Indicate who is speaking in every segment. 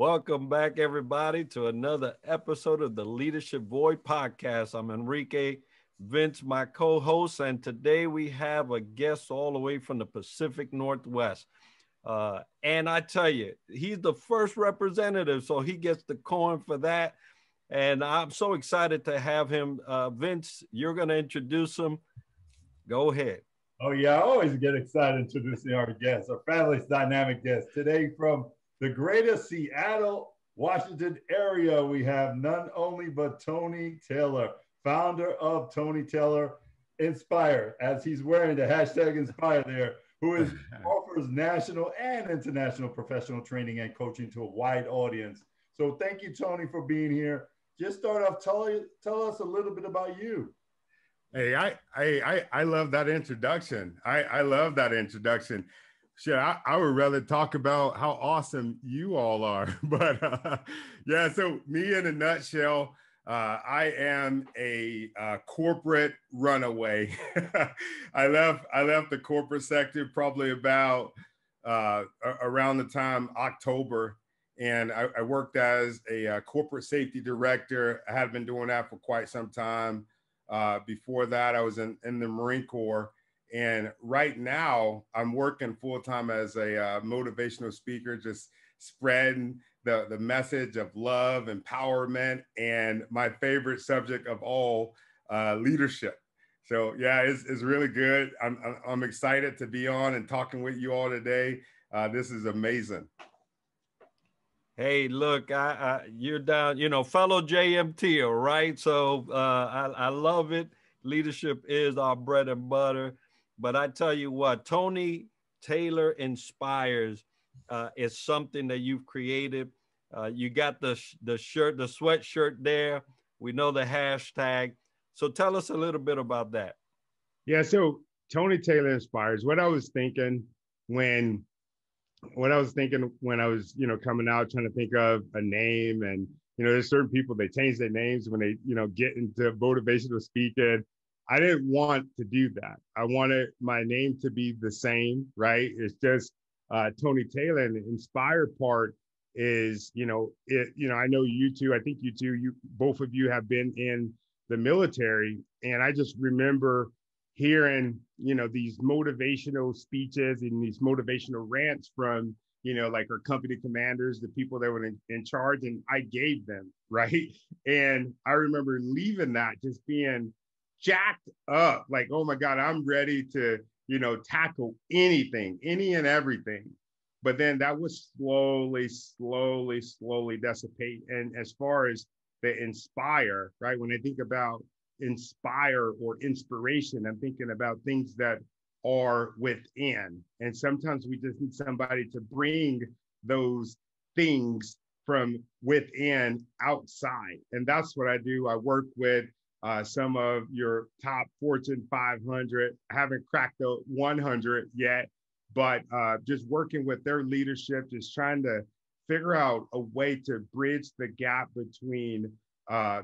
Speaker 1: Welcome back, everybody, to another episode of the Leadership Void podcast. I'm Enrique Vince, my co host, and today we have a guest all the way from the Pacific Northwest. And I tell you, he's the first representative, so he gets the coin for that. And I'm so excited to have him. Vince, you're going to introduce him. Go ahead.
Speaker 2: Oh, yeah, I always get excited introducing our guests, our fabulous dynamic guest. Today from the greater Seattle, Washington area, we have none only but Tony Taylor, founder of Tony Taylor Inspire, as he's wearing the hashtag Inspire there, offers national and international professional training and coaching to a wide audience. So thank you, Tony, for being here. Just start off, tell us a little bit about you.
Speaker 3: Hey, I love that introduction. I love that introduction. Shit, I would rather talk about how awesome you all are. But yeah, so me in a nutshell, I am a corporate runaway. I left the corporate sector probably about around the time October. And I worked as a corporate safety director. I had been doing that for quite some time. Before that, I was in the Marine Corps. And right now, I'm working full-time as a motivational speaker, just spreading the message of love, empowerment, and my favorite subject of all, leadership. So yeah, it's really good. I'm excited to be on and talking with you all today. This is amazing.
Speaker 1: Hey, look, you're down, fellow JMT, right? So I love it. Leadership is our bread and butter. But I tell you what, Tony Taylor Inspires is something that you've created. You got the shirt, the sweatshirt there. We know the hashtag. So tell us a little bit about that.
Speaker 3: Yeah, so Tony Taylor Inspires. What I was thinking when I was, coming out, trying to think of a name, and, there's certain people, they change their names when they, get into motivational speaking. I didn't want to do that. I wanted my name to be the same, right? It's just Tony Taylor, and the Inspire part is, I know you two, I think you two, both of you have been in the military. And I just remember hearing, these motivational speeches and these motivational rants from, like our company commanders, the people that were in charge, and I gave them, right? And I remember leaving that just being jacked up, like, oh my God, I'm ready to, tackle anything, any and everything. But then that would slowly dissipate. And as far as the Inspire, right? When I think about inspire or inspiration, I'm thinking about things that are within. And sometimes we just need somebody to bring those things from within outside. And that's what I do. I work with some of your top Fortune 500. I haven't cracked the 100 yet, but just working with their leadership, just trying to figure out a way to bridge the gap between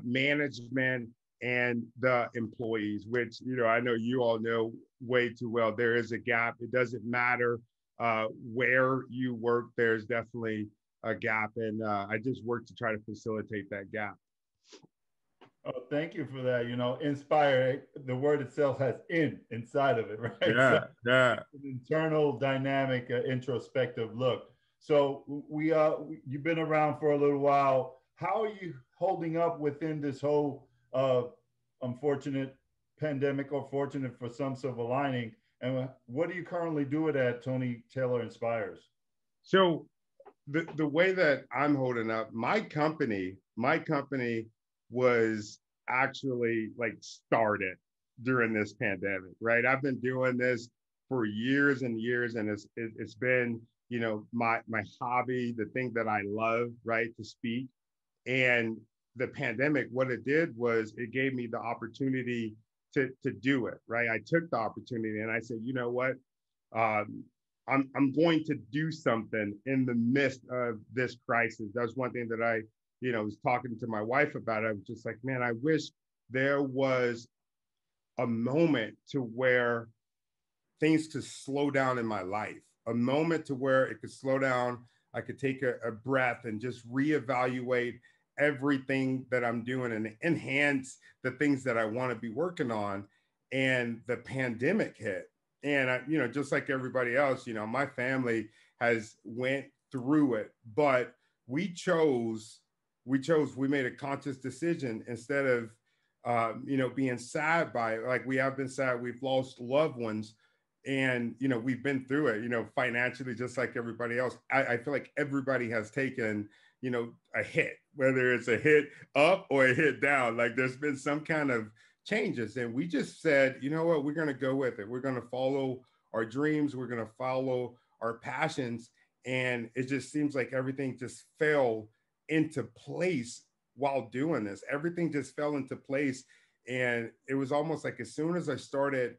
Speaker 3: management and the employees, which, I know you all know way too well. There is a gap. It doesn't matter where you work, there's definitely a gap. And I just work to try to facilitate that gap.
Speaker 2: Oh, thank you for that. Inspire, the word itself has inside of it, right?
Speaker 3: Yeah, yeah.
Speaker 2: An internal, dynamic, introspective look. So you've been around for a little while. How are you holding up within this whole unfortunate pandemic, or fortunate for some silver lining? And what do you currently do at Tony Taylor Inspires?
Speaker 3: So the way that I'm holding up, my company was actually like started during this pandemic, right? I've been doing this for years and years, and it's been, my hobby, the thing that I love, right, to speak. And the pandemic, what it did was it gave me the opportunity to do it, right? I took the opportunity and I said, you know what? I'm going to do something in the midst of this crisis. That's one thing that I, was talking to my wife about. I was just like, man, I wish there was a moment to where things could slow down in my life, a moment to where it could slow down I could take a breath and just reevaluate everything that I'm doing and enhance the things that I want to be working on. And the pandemic hit. And I, just like everybody else, my family has went through it, but we chose, we made a conscious decision instead of, being sad by it. Like we have been sad, we've lost loved ones, and we've been through it, financially, just like everybody else. I feel like everybody has taken, a hit, whether it's a hit up or a hit down. Like there's been some kind of changes, and we just said, you know what, we're going to go with it. We're going to follow our dreams, we're going to follow our passions. And it just seems like everything just fell into place while doing this. Everything just fell into place. And it was almost like as soon as I started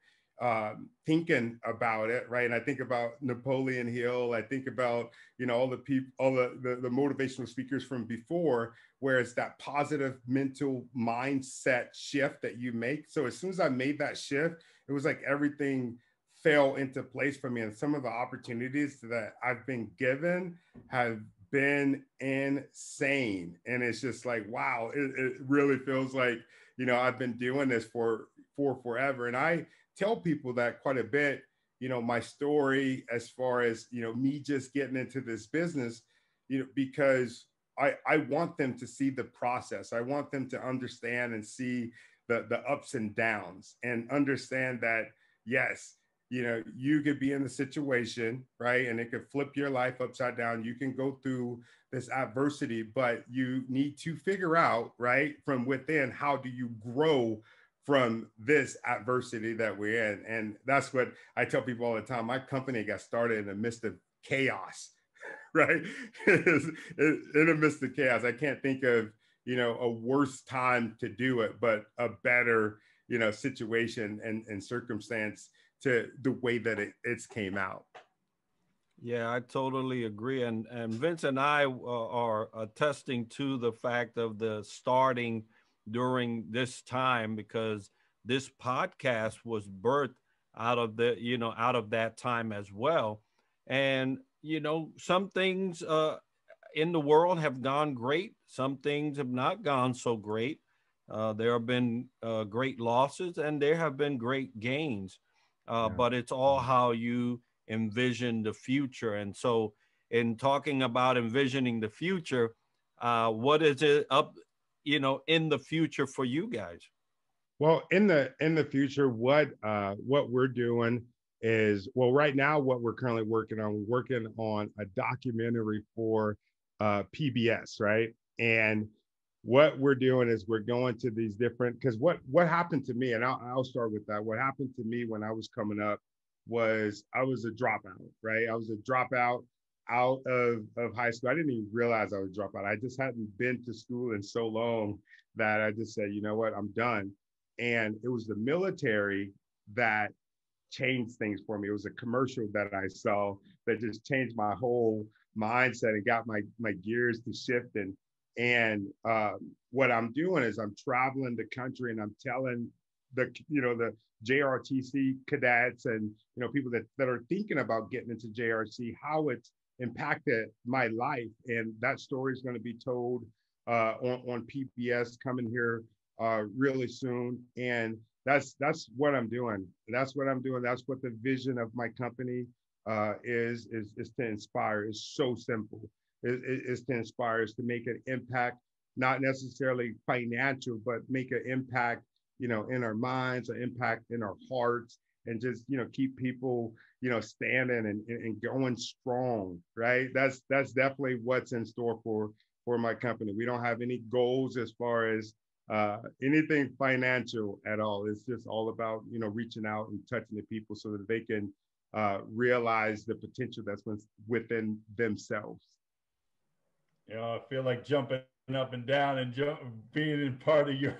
Speaker 3: thinking about it, right? And I think about Napoleon Hill, I think about, all the people, all the motivational speakers from before, where it's that positive mental mindset shift that you make. So as soon as I made that shift, it was like everything fell into place for me. And some of the opportunities that I've been given have been insane. And it's just like, wow, it really feels like, I've been doing this for forever. And I tell people that quite a bit, my story as far as, me just getting into this business, because I want them to see the process. I want them to understand and see the ups and downs and understand that, yes, you could be in the situation, right? And it could flip your life upside down. You can go through this adversity, but you need to figure out, right, from within, how do you grow from this adversity that we're in? And that's what I tell people all the time. My company got started in the midst of chaos, right? In the midst of chaos. I can't think of, a worse time to do it, but a better, situation and circumstance to the way that it's came out.
Speaker 1: Yeah, I totally agree. And Vince and I are attesting to the fact of the starting during this time, because this podcast was birthed out of out of that time as well. And, some things in the world have gone great. Some things have not gone so great. There have been great losses and there have been great gains.
Speaker 3: Yeah.
Speaker 1: But it's all how you envision the future. And so, in talking about envisioning the future, what is it up, in the future for you guys?
Speaker 3: Well, in the future, what we're doing is, well, right now, what we're currently working on, we're working on a documentary for PBS, right? And what we're doing is we're going to these different, because what happened to me, and I'll start with that. What happened to me when I was coming up was I was a dropout, right? I was a dropout out of high school. I didn't even realize I was a dropout. I just hadn't been to school in so long that I just said, you know what, I'm done. And it was the military that changed things for me. It was a commercial that I saw that just changed my whole mindset and got my gears to shift. And what I'm doing is I'm traveling the country and I'm telling the JRTC cadets and people that are thinking about getting into JRC how it's impacted my life. And that story is going to be told on PBS coming here really soon. And that's what I'm doing. That's what I'm doing. That's what the vision of my company is to inspire. It's so simple. Is to inspire, is to make an impact, not necessarily financial, but make an impact, in our minds, an impact in our hearts, and just, keep people, standing and going strong, right? That's definitely what's in store for my company. We don't have any goals as far as anything financial at all. It's just all about, reaching out and touching the people so that they can realize the potential that's within themselves.
Speaker 2: I feel like jumping up and down and being in part of your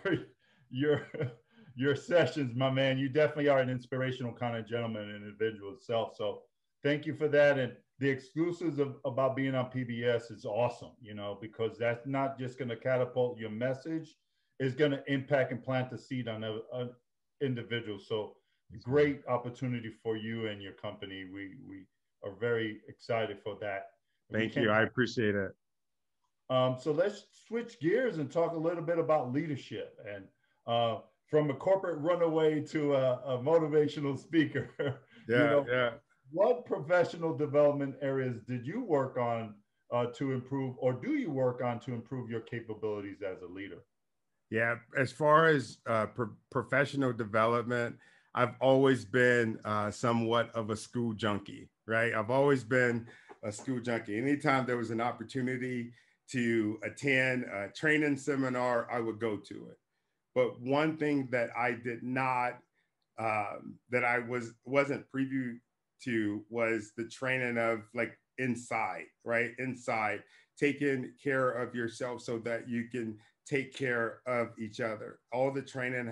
Speaker 2: your sessions, my man. You definitely are an inspirational kind of gentleman and individual itself. So thank you for that. And the exclusives about being on PBS is awesome, because that's not just going to catapult your message, it's going to impact and plant the seed on an individual. So great opportunity for you and your company. We are very excited for that. You
Speaker 3: Thank
Speaker 2: can't.
Speaker 3: you. I appreciate it.
Speaker 2: So let's switch gears and talk a little bit about leadership and from a corporate runaway to a motivational speaker. You
Speaker 3: Yeah,
Speaker 2: know,
Speaker 3: yeah.
Speaker 2: what professional development areas did you work on to improve, or do you work on to improve your capabilities as a leader?
Speaker 3: Yeah, as far as professional development, I've always been somewhat of a school junkie, right? I've always been a school junkie. Anytime there was an opportunity to attend a training seminar, I would go to it. But one thing that I did not, that I wasn't preview to was the training of like inside, right? Inside, taking care of yourself so that you can take care of each other. All the training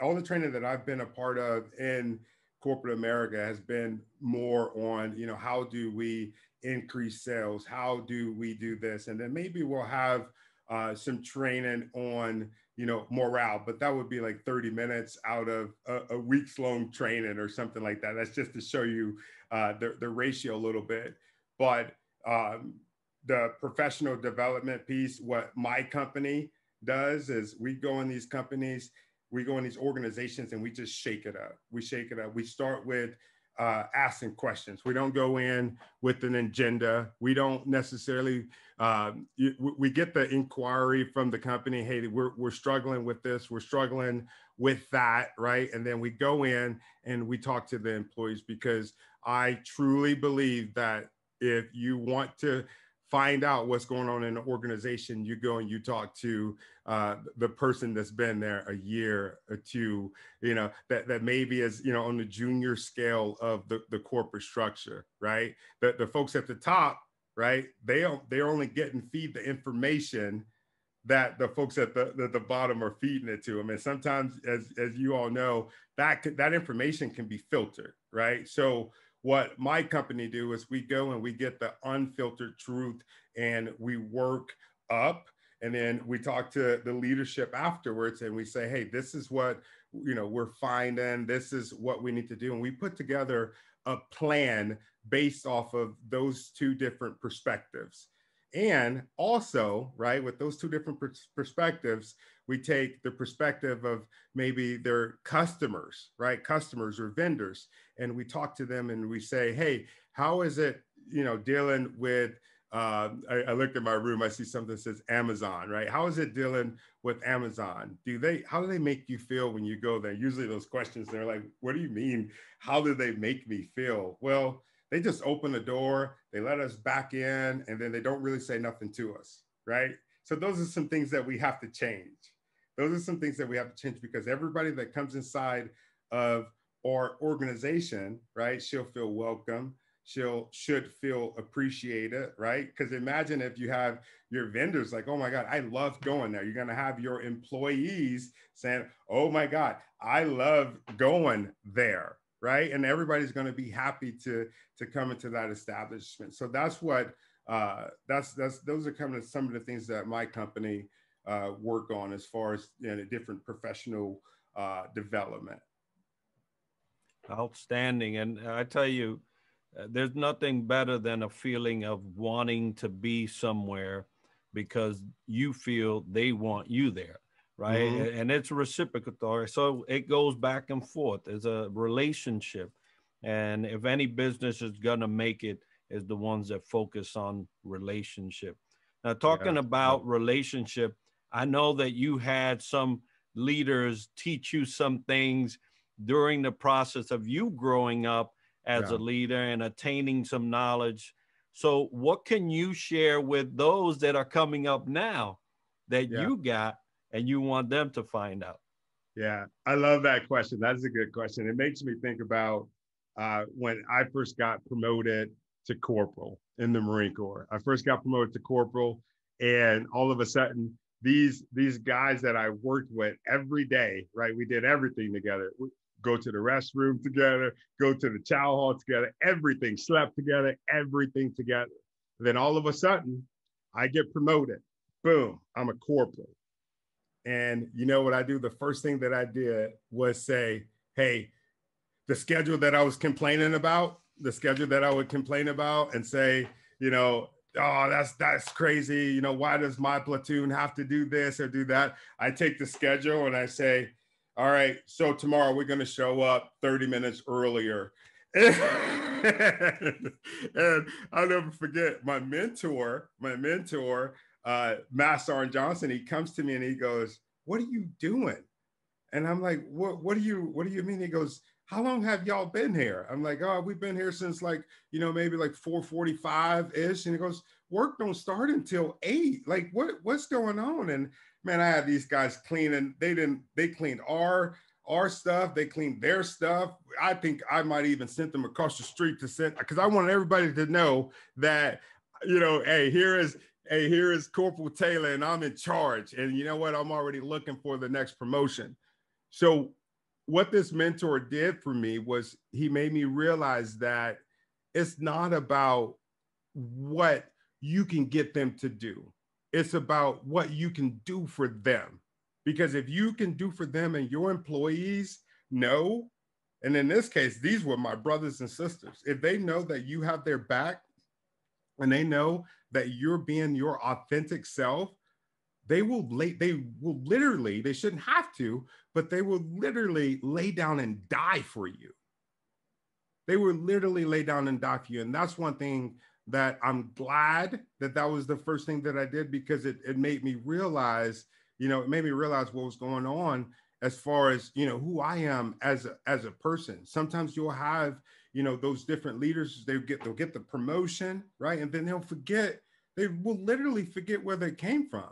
Speaker 3: all the training that I've been a part of in corporate America has been more on, how do we increase sales? How do we do this? And then maybe we'll have some training on, morale, but that would be like 30 minutes out of a week's long training or something like that. That's just to show you the ratio a little bit. But the professional development piece, what my company does is we go in these companies, we go in these organizations, and we just shake it up. We shake it up. We start with asking questions. We don't go in with an agenda. We don't necessarily, we get the inquiry from the company, hey, we're struggling with this, we're struggling with that, right? And then we go in and we talk to the employees, because I truly believe that if you want to find out what's going on in an organization, you go and you talk to the person that's been there a year or two, that maybe is, on the junior scale of the corporate structure, right? The folks at the top, right? They're only getting feed the information that the folks at the bottom are feeding it to. I mean, sometimes, as you all know, that information can be filtered, right? So what my company do is we go and we get the unfiltered truth, and we work up, and then we talk to the leadership afterwards, and we say, hey, this is what we're finding, this is what we need to do, and we put together a plan based off of those two different perspectives. And also, right, with those two different perspectives, we take the perspective of maybe their customers, right? Customers or vendors. And we talk to them and we say, hey, how is it, dealing with, I looked at my room, I see something that says Amazon, right? How is it dealing with Amazon? How do they make you feel when you go there? Usually those questions, they're like, what do you mean? How do they make me feel? Well, they just open the door, they let us back in, and then they don't really say nothing to us, right? So those are some things that we have to change. Those are some things that we have to change, because everybody that comes inside of our organization, right, she'll feel welcome. Should feel appreciated, right? Because imagine if you have your vendors like, oh my God, I love going there. You're going to have your employees saying, oh my God, I love going there, right? And everybody's going to be happy to come into that establishment. So that's what those are kind of some of the things that my company work on as far as different professional development.
Speaker 1: Outstanding. And I tell you, there's nothing better than a feeling of wanting to be somewhere because you feel they want you there, right?
Speaker 3: Mm-hmm.
Speaker 1: And it's reciprocal. So it goes back and forth. It's a relationship. And if any business is going to make it, is the ones that focus on relationship. Now, talking about relationship, I know that you had some leaders teach you some things during the process of you growing up as a leader and attaining some knowledge. So what can you share with those that are coming up now that you got and you want them to find out?
Speaker 3: Yeah, I love that question. That's a good question. It makes me think about when I first got promoted to corporal in the Marine Corps. I first got promoted to corporal, and all of a sudden, these guys that I worked with every day, right? We did everything together. We go to the restroom together, go to the chow hall together, everything, slept together, everything together. Then all of a sudden, I get promoted. Boom, I'm a corporal. And you know what I do? The first thing that I did was say, hey, the schedule that I was complaining about, the schedule that I would complain about and say, you know, oh, that's crazy. You know, why does my platoon have to do this or do that? I take the schedule and I say, all right, so tomorrow we're going to show up 30 minutes earlier. And I'll never forget Master Sergeant Johnson. He comes to me and he goes, "What are you doing?" And I'm like, what do you mean? He goes, "How long have y'all been here?" I'm like, "Oh, we've been here since like, you know, maybe like 4:45-ish." And he goes, "Work don't start until 8. Like, what's going on?" And man, I had these guys cleaning. They cleaned our stuff, they cleaned their stuff. I think I might even sent them across the street to send, because I wanted everybody to know that, you know, hey, here is Corporal Taylor and I'm in charge. And you know what? I'm already looking for the next promotion. So what this mentor did for me was he made me realize that it's not about what you can get them to do. It's about what you can do for them. Because if you can do for them and your employees know, and in this case, these were my brothers and sisters, if they know that you have their back and they know that you're being your authentic self, they will literally, they shouldn't have to, but they will literally lay down and die for you. They will literally lay down and die for you. And that's one thing that I'm glad that that was the first thing that I did, because it made me realize, you know, it made me realize what was going on as far as, you know, who I am as a person. Sometimes you'll have, you know, those different leaders, they'll get the promotion, right? And then they will literally forget where they came from.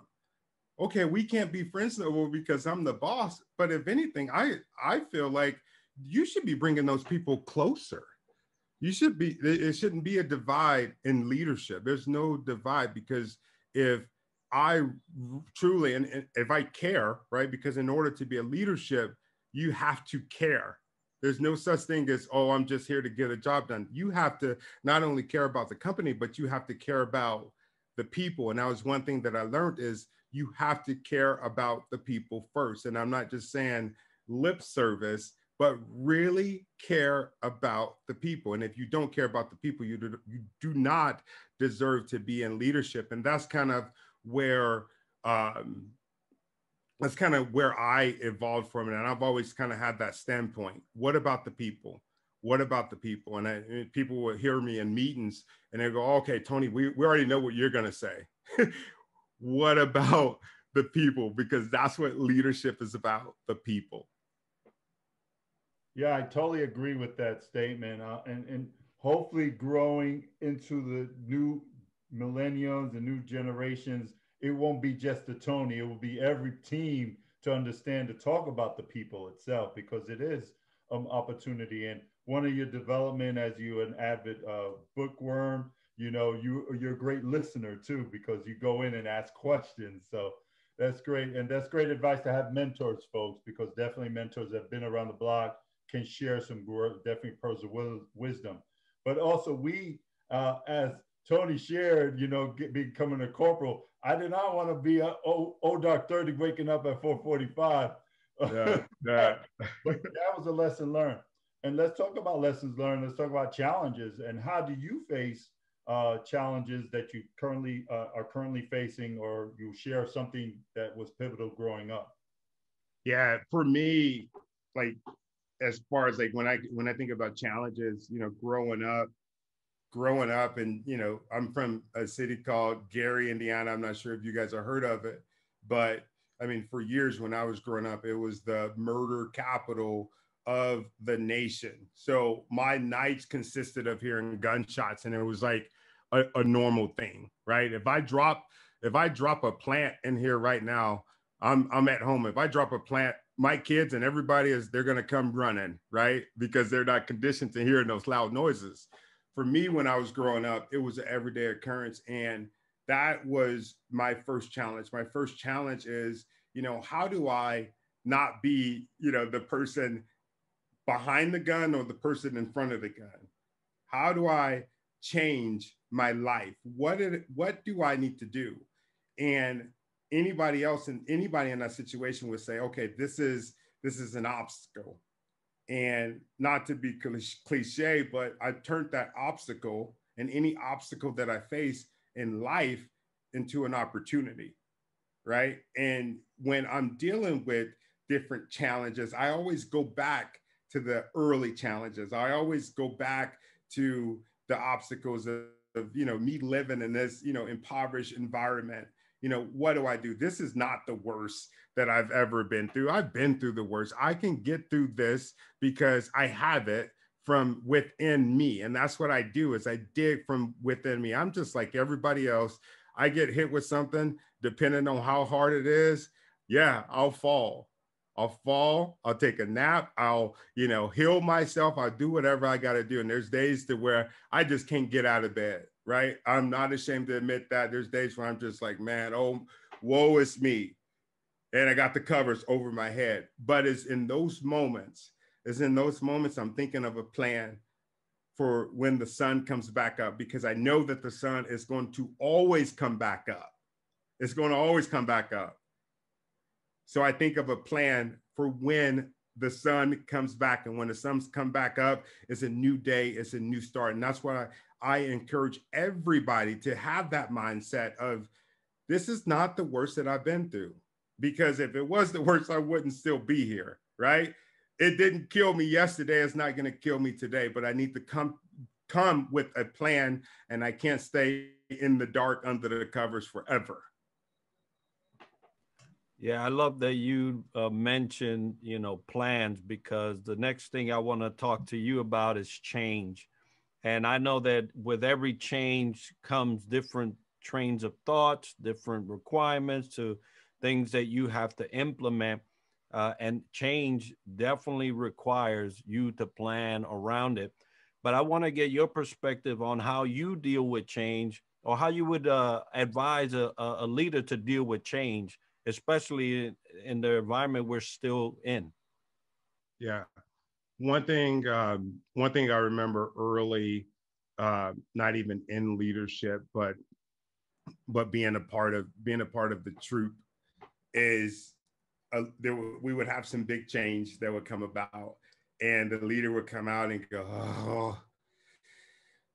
Speaker 3: Okay, we can't be friends no more because I'm the boss. But if anything, I feel like you should be bringing those people closer. It shouldn't be a divide in leadership. There's no divide, because if I truly, and if I care, right? Because in order to be a leadership, you have to care. There's no such thing as, oh, I'm just here to get a job done. You have to not only care about the company, but you have to care about the people. And that was one thing that I learned, is you have to care about the people first. And I'm not just saying lip service, but really care about the people. And if you don't care about the people, you do not deserve to be in leadership. And that's kind of where I evolved from it. And I've always kind of had that standpoint. What about the people? What about the people? And people will hear me in meetings and they go, okay, Tony, we already know what you're going to say. What about the people? Because that's what leadership is about, the people.
Speaker 2: Yeah, I totally agree with that statement. And hopefully growing into the new millenniums and new generations, it won't be just the Tony, it will be every team to understand, to talk about the people itself, because it is opportunity. And one of your development as you an avid bookworm, you know, you're a great listener too, because you go in and ask questions. So that's great. And that's great advice to have mentors, folks, because definitely mentors that have been around the block can share some definitely pearls of wisdom. But also we, as Tony shared, you know, becoming a corporal, I did not want to be a old dark 30 waking up at 4:45.
Speaker 3: Yeah, yeah.
Speaker 2: But that was a lesson learned. And let's talk about lessons learned. Let's talk about challenges. And how do you face challenges that you currently are currently facing, or you share something that was pivotal growing up?
Speaker 3: Yeah, for me, like, as far as like when I think about challenges, you know, growing up, and you know, I'm from a city called Gary, Indiana. I'm not sure if you guys have heard of it, but I mean, for years when I was growing up, it was the murder capital of the nation. So my nights consisted of hearing gunshots, and it was like a normal thing, right? If I drop a plant in here right now, I'm at home. If I drop a plant, my kids and everybody they're going to come running, right? Because they're not conditioned to hearing those loud noises. For me, when I was growing up, it was an everyday occurrence. And that was my first challenge. My first challenge is, you know, how do I not be, you know, the person behind the gun or the person in front of the gun? How do I change my life? What do I need to do? And anybody in that situation would say, okay, this is an obstacle. And not to be cliche, but I turned that obstacle and any obstacle that I face in life into an opportunity, right? And when I'm dealing with different challenges, I always go back to the early challenges. I always go back to the obstacles of me living in this, impoverished environment. What do? This is not the worst that I've ever been through. I've been through the worst. I can get through this because I have it from within me. And that's what I do is I dig from within me. I'm just like everybody else. I get hit with something, depending on how hard it is. Yeah, I'll fall. I'll fall. I'll take a nap. I'll, heal myself. I'll do whatever I got to do. And there's days to where I just can't get out of bed, right? I'm not ashamed to admit that. There's days where I'm just like, man, oh, woe is me. And I got the covers over my head. But it's in those moments I'm thinking of a plan for when the sun comes back up, because I know that the sun is going to always come back up. It's going to always come back up. So I think of a plan for when the sun comes back, and when the sun's come back up, it's a new day, it's a new start. And that's why I encourage everybody to have that mindset of, this is not the worst that I've been through, because if it was the worst, I wouldn't still be here, right? It didn't kill me yesterday. It's not going to kill me today, but I need to come with a plan, and I can't stay in the dark under the covers forever.
Speaker 1: Yeah, I love that you mentioned, plans, because the next thing I want to talk to you about is change. And I know that with every change comes different trains of thoughts, different requirements to things that you have to implement. And change definitely requires you to plan around it. But I want to get your perspective on how you deal with change, or how you would advise a leader to deal with change, especially in the environment we're still in.
Speaker 3: Yeah. One thing I remember early, not even in leadership, but being a part of the troop, is we would have some big change that would come about, and the leader would come out and go, oh,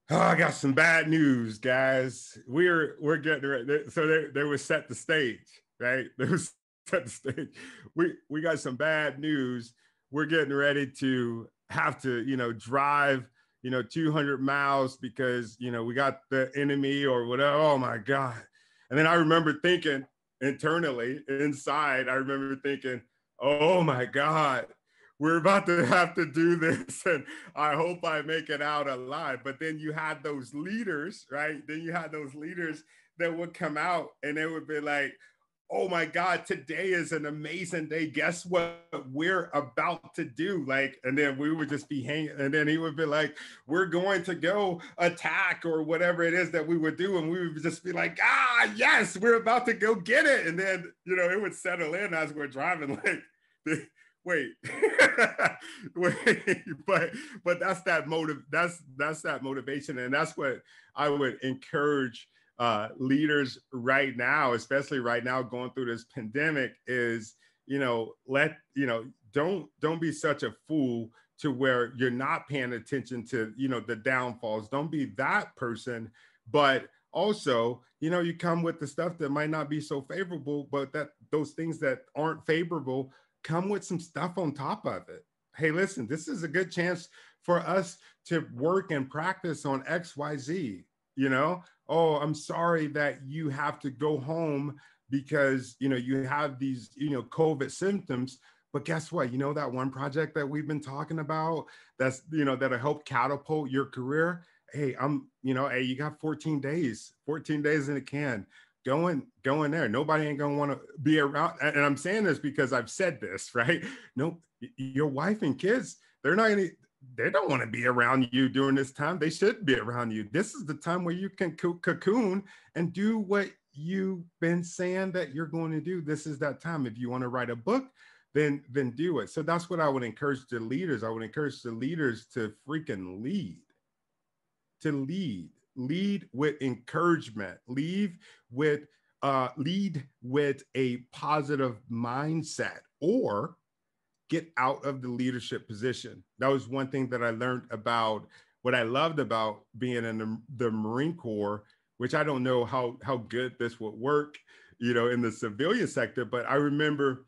Speaker 3: I got some bad news, guys. We're getting ready. So they would set the stage, right? They would set the stage. We got some bad news. We're getting ready to have to, drive, 200 miles because, we got the enemy or whatever. Oh my God. And then I remember thinking internally, inside, I remember thinking, oh my God, we're about to have to do this, and I hope I make it out alive. But then you had those leaders, right? Then you had those leaders that would come out and they would be like, oh my God, today is an amazing day. Guess what we're about to do? Like, and then we would just be hanging, and then he would be like, we're going to go attack or whatever it is that we would do. And we would just be like, yes, we're about to go get it. And then, it would settle in as we're driving, like, wait, wait, but that's that motivation. And that's what I would encourage leaders right now, especially right now going through this pandemic, is don't be such a fool to where you're not paying attention to the downfalls. Don't be that person, but also you come with the stuff that might not be so favorable, but that those things that aren't favorable come with some stuff on top of it. Hey, listen, this is a good chance for us to work and practice on XYZ. Oh, I'm sorry that you have to go home because you have these COVID symptoms. But guess what? That one project that we've been talking about, that's that'll help catapult your career. Hey, hey, you got 14 days in a can. Go in there. Nobody ain't gonna want to be around. And I'm saying this because I've said this, right? No, your wife and kids, they don't want to be around you during this time. They should be around you. This is the time where you can cocoon and do what you've been saying that you're going to do. This is that time. If you want to write a book, then do it. So that's what I would encourage the leaders. I would encourage the leaders to freaking lead, lead with encouragement, lead with a positive mindset, or get out of the leadership position. That was one thing that I learned about what I loved about being in the Marine Corps, which I don't know how good this would work, in the civilian sector. But I remember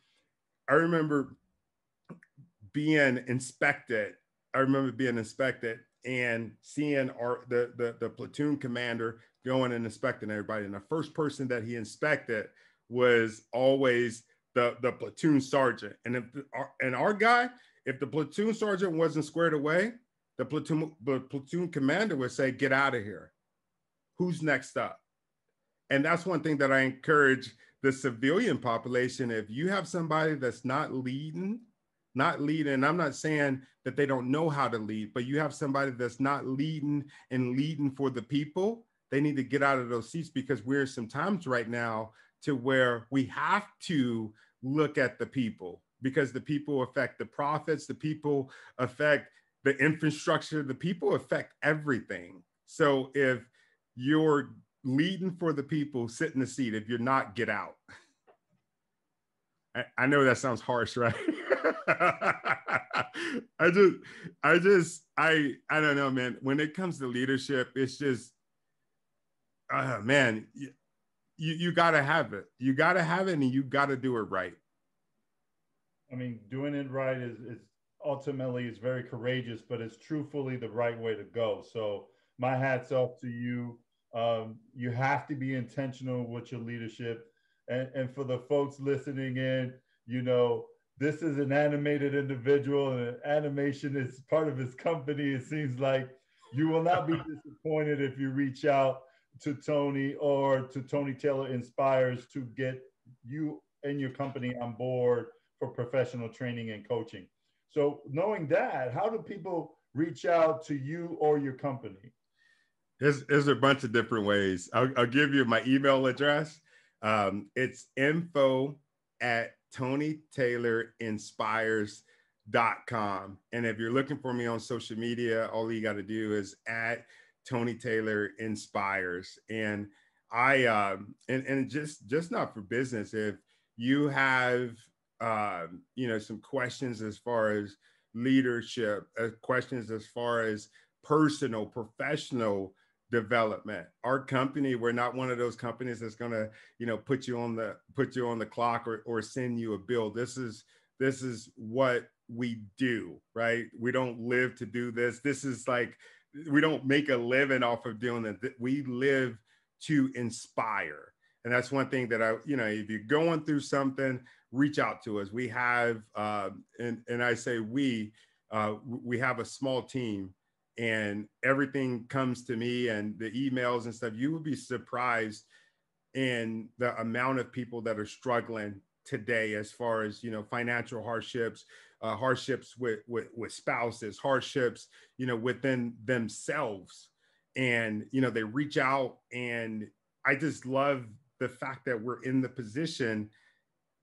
Speaker 3: being inspected. I remember being inspected and seeing the platoon commander going and inspecting everybody. And the first person that he inspected was always the platoon sergeant. And our guy, if the platoon sergeant wasn't squared away, the platoon commander would say, "Get out of here. Who's next up?" And that's one thing that I encourage the civilian population. If you have somebody that's not leading, I'm not saying that they don't know how to lead, but you have somebody that's not leading and leading for the people, they need to get out of those seats, because we're some times right now to where we have to look at the people, because the people affect the profits, the people affect the infrastructure, the people affect everything. So if you're leading for the people, sit in the seat. If you're not, get out. I know that sounds harsh, right? I don't know, man. When it comes to leadership, it's just, man, you got to have it. You got to have it, and you got to do it right.
Speaker 2: I mean, doing it right is ultimately it's very courageous, but it's truthfully the right way to go. So my hat's off to you. You have to be intentional with your leadership. And for the folks listening in, this is an animated individual, and animation is part of his company. It seems like you will not be disappointed if you reach out to Tony or to Tony Taylor Inspires to get you and your company on board for professional training and coaching. So knowing that, how do people reach out to you or your company?
Speaker 3: There's a bunch of different ways. I'll give you my email address. It's info@TonyTaylorInspires.com. And if you're looking for me on social media, all you got to do is @TonyTaylorInspires. And and just not for business. If you have, some questions as far as leadership, questions as far as personal, professional development. Our company, we're not one of those companies that's going to, put you on the clock or send you a bill. This is what we do, right? We don't live to do this. This is like, we don't make a living off of doing it. We live to inspire. And that's one thing that if you're going through something, reach out to us. We have, and I say we have a small team, and everything comes to me, and the emails and stuff. You would be surprised in the amount of people that are struggling today, as far as, financial hardships, hardships with spouses, hardships, within themselves. And, they reach out, and I just love the fact that we're in the position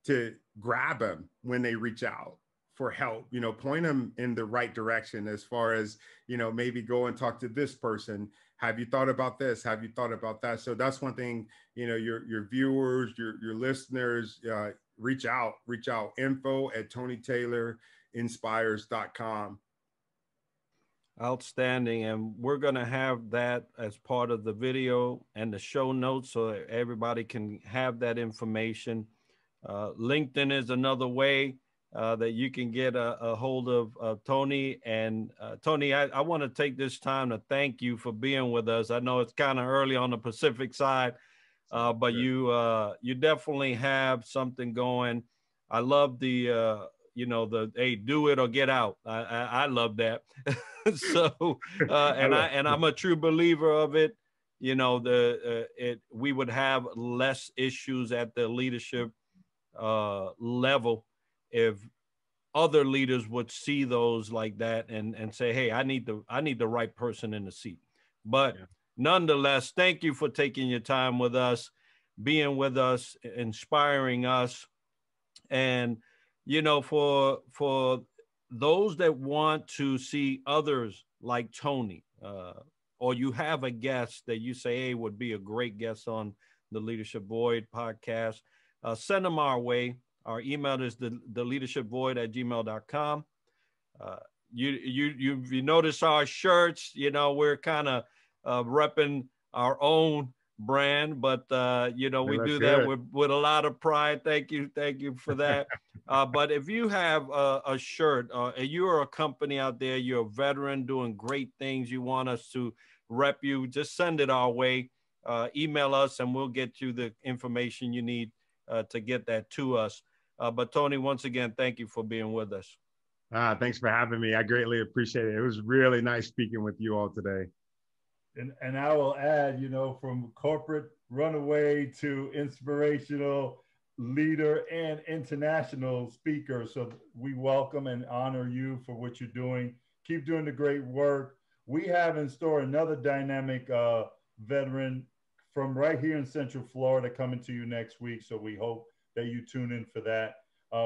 Speaker 3: to grab them when they reach out for help, point them in the right direction, as far as, maybe go and talk to this person. Have you thought about this? Have you thought about that? So that's one thing, your viewers, your listeners, reach out, info@TonyTaylorInspires.com.
Speaker 1: Outstanding. And we're going to have that as part of the video and the show notes, so everybody can have that information. LinkedIn is another way that you can get a hold of Tony. And Tony, I want to take this time to thank you for being with us. I know it's kind of early on the Pacific side, but you definitely have something going. I love the hey, do it or get out. I love that. So and I'm a true believer of it. We would have less issues at the leadership level if other leaders would see those like that and say, hey, I need the right person in the seat. But nonetheless, thank you for taking your time with us, being with us, inspiring us. And, for those that want to see others like Tony, or you have a guest that you say, hey, would be a great guest on the Leadership Void podcast, send them our way. Our email is the leadershipvoid@gmail.com. You notice our shirts, you know, we're kind of repping our own brand, but you know, we do that with a lot of pride. Thank you for that. But if you have a shirt, and you are a company out there, you're a veteran doing great things, you want us to rep you, just send it our way. Email us and we'll get you the information you need to get that to us. But Tony, once again, thank you for being with us.
Speaker 3: Thanks for having me. I greatly appreciate it. It was really nice speaking with you all today.
Speaker 2: And I will add, you know, from corporate runaway to inspirational leader and international speaker. So we welcome and honor you for what you're doing. Keep doing the great work. We have in store another dynamic veteran from right here in Central Florida coming to you next week. So we hope that you tune in for that.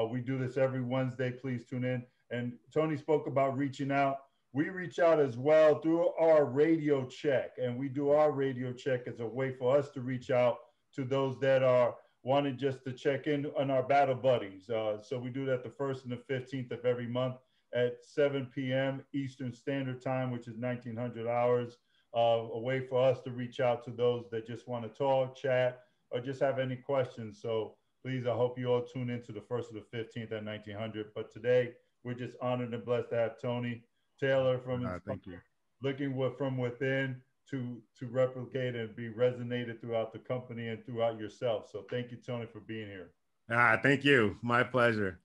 Speaker 2: We do this every Wednesday. Please tune in. And Tony spoke about reaching out. We reach out as well through our radio check, and we do our radio check as a way for us to reach out to those that are wanting just to check in on our battle buddies. So we do that the 1st and the 15th of every month at 7 p.m. Eastern Standard Time, which is 1900 hours, a way for us to reach out to those that just want to talk, chat, or just have any questions. So please, I hope you all tune into the 1st or the 15th at 1900. But today, we're just honored and blessed to have Tony Taylor from looking from within to replicate and be resonated throughout the company and throughout yourself. So thank you, Tony, for being here.
Speaker 3: Thank you. My pleasure.